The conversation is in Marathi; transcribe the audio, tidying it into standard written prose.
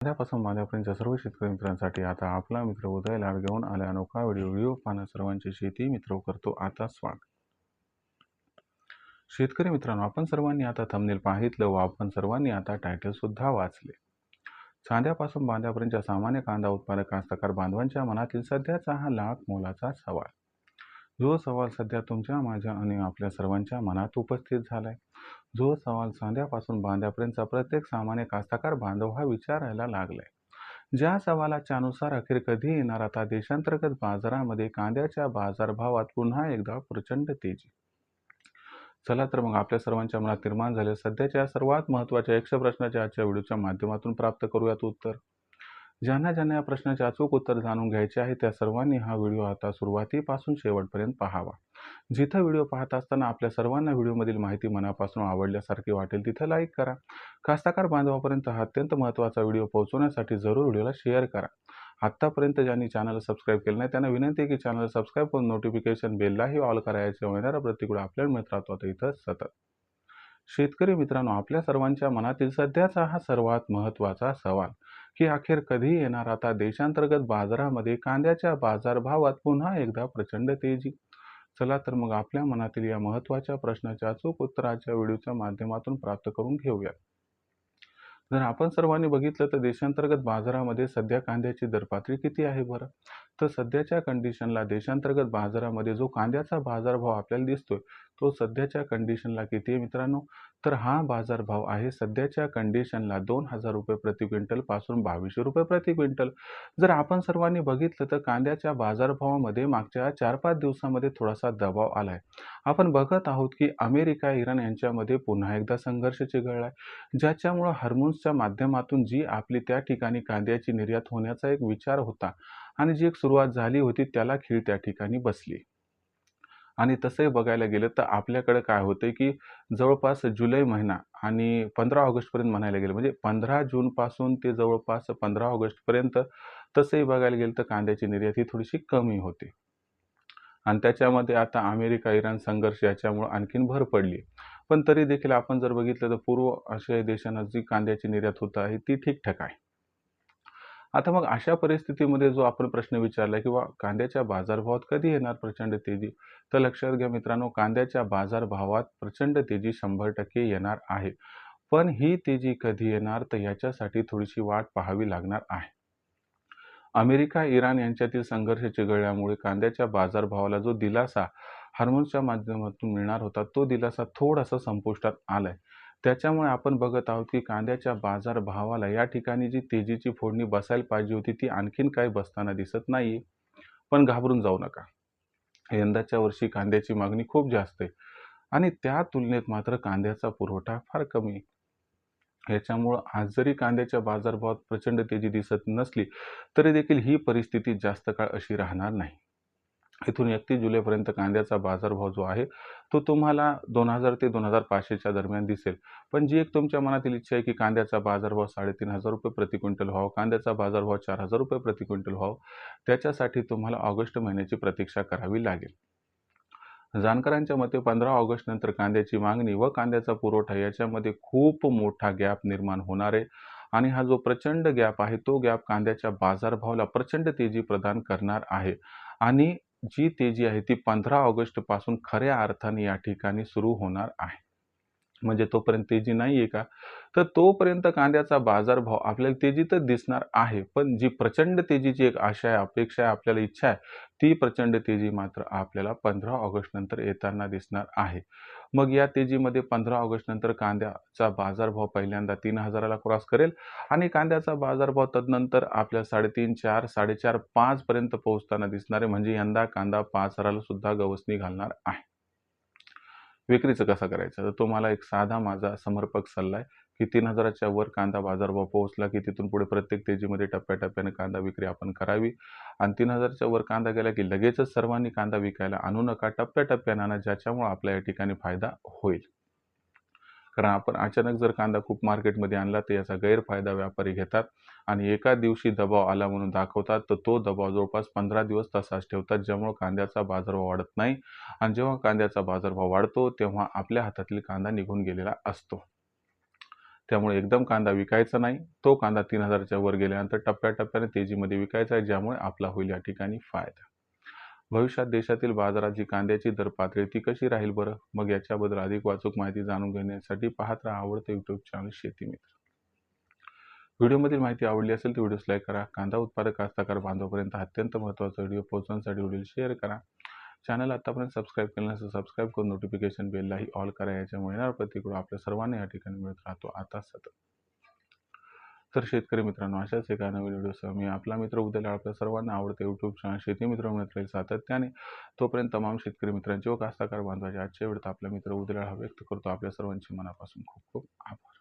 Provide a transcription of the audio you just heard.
उद्यापासून माझ्यापर्यंतच्या सर्व शेतकरी मित्रांसाठी आता आपला मित्र उदय लाड घेऊन आल्या अनोखा व्हिडिओ पाहणं सर्वांची शेती मित्र करतो आता स्वागत. शेतकरी मित्रांनो, आपण सर्वांनी आता थंबनेल पाहितलं व आपण सर्वांनी आता टायटल सुद्धा वाचले. चांद्यापासून बांध्यापर्यंतच्या सामान्य कांदा उत्पादक कास्तकार बांधवांच्या मनातील सध्याचा हा लाख मोलाचा सवाल, जो सवाल सध्या तुमच्या, माझ्या आणि आपल्या सर्वांच्या मनात उपस्थित झालाय. जो सवाल चांद्यापासून बांध्यापर्यंतचा प्रत्येक सामान्य कास्तकार बांधव हा विचारायला लागलाय. ज्या सवालाच्या अनुसार अखेर कधी येणार आता देशांतर्गत बाजारामध्ये कांद्याच्या बाजारभावात पुन्हा एकदा प्रचंड तेजी. चला तर मग आपल्या सर्वांच्या मनात निर्माण झालेल्या सध्याच्या सर्वात महत्त्वाच्या 100 प्रश्नाच्या आजच्या व्हिडिओच्या माध्यमातून प्राप्त करूयात उत्तर. ज्यांना ज्यांना या प्रश्नाचे अचूक उत्तर जाणून घ्यायचे आहे त्या सर्वांनी हा व्हिडिओ आता सुरुवातीपासून शेवटपर्यंत पाहावा. जिथं व्हिडिओ पाहत असताना आपल्या सर्वांना व्हिडिओमधील माहिती मनापासून आवडल्यासारखी वाटेल तिथं लाईक करा. कास्तकार बांधवापर्यंत हा अत्यंत महत्त्वाचा व्हिडिओ पोहोचवण्यासाठी जरूर व्हिडिओला शेअर करा. आत्तापर्यंत ज्यांनी चॅनलला सबस्क्राईब केलं नाही त्यांना विनंती आहे की चॅनलला सबस्क्राईब करून नोटिफिकेशन बेललाही ऑल करायचे येणारा प्रतिकूल आपल्याला मिळत राहतो आता इथं सतत. शेतकरी मित्रांनो, आपल्या सर्वांच्या मनातील सध्याचा हा सर्वात महत्त्वाचा सवाल की अखेर कधी येणार आता देशांतर्गत बाजारामध्ये कांद्याच्या बाजारभावात पुन्हा एकदा प्रचंड तेजी. चला तर मग आपल्या मनातील या महत्त्वाच्या प्रश्नाच्या अचूक उत्तराच्या व्हिडिओच्या माध्यमातून प्राप्त करून घेऊया. जर आपण सर्वांनी बघितलं तर देशांतर्गत बाजारामध्ये सध्या कांद्याची दरपातळी किती आहे बरं? तर सध्याच्या कंडिशनला देशांतर्गत बाजारामध्ये जो कांद्याचा बाजारभाव आपल्याला दिसतोय तो सध्याच्या कंडिशनला किती आहे मित्रांनो? तर हा बाजारभाव आहे सध्याच्या कंडिशनला 2000 रुपये प्रति क्विंटल पासून 2200 रुपये प्रति क्विंटल. जर आपण सर्वांनी बघितलं तर कांद्याच्या बाजारभावामध्ये मागच्या 4-5 दिवसामध्ये थोडासा दबाव आलाय. आपण बघत आहोत की अमेरिका इराण यांच्यामध्ये पुन्हा एकदा संघर्ष चिघळलाय, ज्याच्यामुळं हार्मोन्सच्या माध्यमातून जी आपली त्या ठिकाणी कांद्याची निर्यात होण्याचा एक विचार होता आणि जी एक सुरुवात झाली होती त्याला खीळ त्या ठिकाणी बसली. आणि तसंही बघायला गेलं तर आपल्याकडे काय होतंय की जवळपास जुलै महिना आणि 15 ऑगस्टपर्यंत म्हणायला गेलं म्हणजे 15 जूनपासून ते जवळपास 15 ऑगस्टपर्यंत तसंही बघायला गेलं तर कांद्याची निर्यात ही थोडीशी कमी होते. आणि त्याच्यामध्ये आता अमेरिका इराण संघर्ष याच्यामुळे आणखीन भर पडली. पण तरी देखील आपण जर बघितलं तर पूर्व आशियाई देशांना जी कांद्याची निर्यात होत आहे ती ठीकठाक आहे. आता मग अशा परिस्थितीमध्ये जो आपण प्रश्न विचारला किंवा कांद्याच्या बाजारभावात कधी येणार प्रचंड तेजी, तर लक्षात घ्या मित्रांनो, कांद्याच्या बाजारभावात प्रचंड तेजी 100% येणार आहे. पण ही तेजी कधी येणार तर याच्यासाठी थोडीशी वाट पाहावी लागणार आहे. अमेरिका इराण यांच्यातील संघर्ष चिघळल्यामुळे कांद्याच्या बाजारभावाला जो दिलासा हार्मोन्सच्या माध्यमातून मिळणार होता तो दिलासा थोडासा संपुष्टात आलाय. त्याच्यामुळे आपण बघत आहोत की कांद्याच्या बाजारभावाला या ठिकाणी जी तेजीची फोडणी बसायला पाहिजे होती ती आणखीन काही बसताना दिसत नाही. पण घाबरून जाऊ नका, यंदाच्या वर्षी कांद्याची मागणी खूप जास्त आहे आणि त्या तुलनेत मात्र कांद्याचा पुरवठा फार कमी आहे. याच्यामुळं आज जरी कांद्याच्या बाजारभावात प्रचंड तेजी दिसत नसली तरी देखील ही परिस्थिती जास्त काळ अशी राहणार नाही. इथून 31 जुलैपर्यंत कांद्याचा बाजारभाव जो आहे तो तुम्हाला 2000 ते 2500च्या दरम्यान दिसेल. पण जी एक तुमच्या मनातील इच्छा आहे की कांद्याचा बाजारभाव 3500 रुपये प्रति क्विंटल व्हावा, कांद्याचा बाजारभाव 4000 रुपये प्रति क्विंटल व्हावा, त्याच्यासाठी तुम्हाला ऑगस्ट महिन्याची प्रतीक्षा करावी लागेल. जाणकारांच्या मते 15 ऑगस्ट नंतर कांद्याची मागणी व कांद्याचा पुरवठा याच्यामध्ये खूप मोठा गॅप निर्माण होणार आहे आणि हा जो प्रचंड गॅप आहे तो गॅप कांद्याच्या बाजारभावाला प्रचंड तेजी प्रदान करणार आहे. आणि जी तेजी आहे ती 15 ऑगस्ट पासून खऱ्या अर्थाने या ठिकाणी सुरू होणार आहे. म्हणजे तोपर्यंत तेजी नाही आहे का? तर तोपर्यंत कांद्याचा बाजारभाव आपल्याला तेजीतच दिसणार आहे. पण जी प्रचंड तेजीची एक आशा आहे, अपेक्षा आहे, आपल्याला इच्छा आहे, ती प्रचंड तेजी मात्र आपल्याला 15 ऑगस्ट नंतर येताना दिसणार आहे. मग या तेजीमध्ये 15 ऑगस्ट नंतर कांद्याचा बाजारभाव पहिल्यांदा 3000ला क्रॉस करेल आणि कांद्याचा बाजारभाव तदनंतर आपल्या 3.5, 4, 4.5, 5 पर्यंत पोहोचताना दिसणार आहे. म्हणजे यंदा कांदा 5000ला सुद्धा गवसणी घालणार आहे. विक्रीचं कसं करायचं तर तुम्हाला एक साधा माझा समर्पक सल्ला आहे की 3000च्या वर कांदा बाजारभाव पोहोचला की तिथून पुढे प्रत्येक तेजीमध्ये टप्प्याटप्प्याने कांदा विक्री आपण करावी आणि 3000च्या वर कांदा गेला की लगेचच सर्वांनी कांदा विकायला आणू नका, टप्प्याटप्प्याने आणा, ज्याच्यामुळे आपल्या या ठिकाणी फायदा होईल. कारण आपण अचानक जर कांदा खूप मार्केटमध्ये आणला तर याचा गैरफायदा व्यापारी घेतात आणि एका दिवशी दबाव आला म्हणून दाखवतात तर तो दबाव जवळपास 15 दिवस तसाच ठेवतात, ज्यामुळे कांद्याचा बाजारभाव वाढत नाही आणि जेव्हा कांद्याचा बाजारभाव वाढतो तेव्हा आपल्या हातातील कांदा निघून गेलेला असतो. त्यामुळे एकदम कांदा विकायचा नाही. तो कांदा 3,000च्या वर गेल्यानंतर टप्प्याटप्प्याने तेजीमध्ये विकायचा आहे, ज्यामुळे आपला होईल या ठिकाणी फायदा. भविष्यात देशातील बाजारात जी कांद्याची दर पातळी ती कशी राहील बरं? मग याच्याबद्दल अधिक अचूक माहिती जाणून घेण्यासाठी पाहत राहा आवडतं YouTube चॅनल शेतीमित्र. व्हिडिओमधील माहिती आवडली असेल तर व्हिडिओस लाईक करा. कांदा उत्पादक कास्तकार बांधवापर्यंत अत्यंत महत्त्वाचा व्हिडिओ पोहोचवण्यासाठी व्हिडिओ शेअर करा. चॅनल आतापर्यंत सबस्क्राईब केलं नसेल सबस्क्राईब करून नोटिफिकेशन बेललाही ऑल करा. याच्यामुळे येणारा प्रतिक्रिया आपल्या सर्वांना या ठिकाणी मिळत राहतो आता सतत. तर शेतकरी मित्रांनो, अशाच एका नवीन व्हिडिओसह मी आपला मित्र उद्याला आपल्या सर्वांना आवडते YouTube चॅनल शेतीमित्र मिळत राहील सातत्याने. तोपर्यंत तमाम शेतकरी मित्रांचे व कास्तकार बांधवांचे आजच्या वेळेत आपला मित्र उद्याला व्यक्त करतो. आपल्या सर्वांचे मनापासून खूप खूप आभार.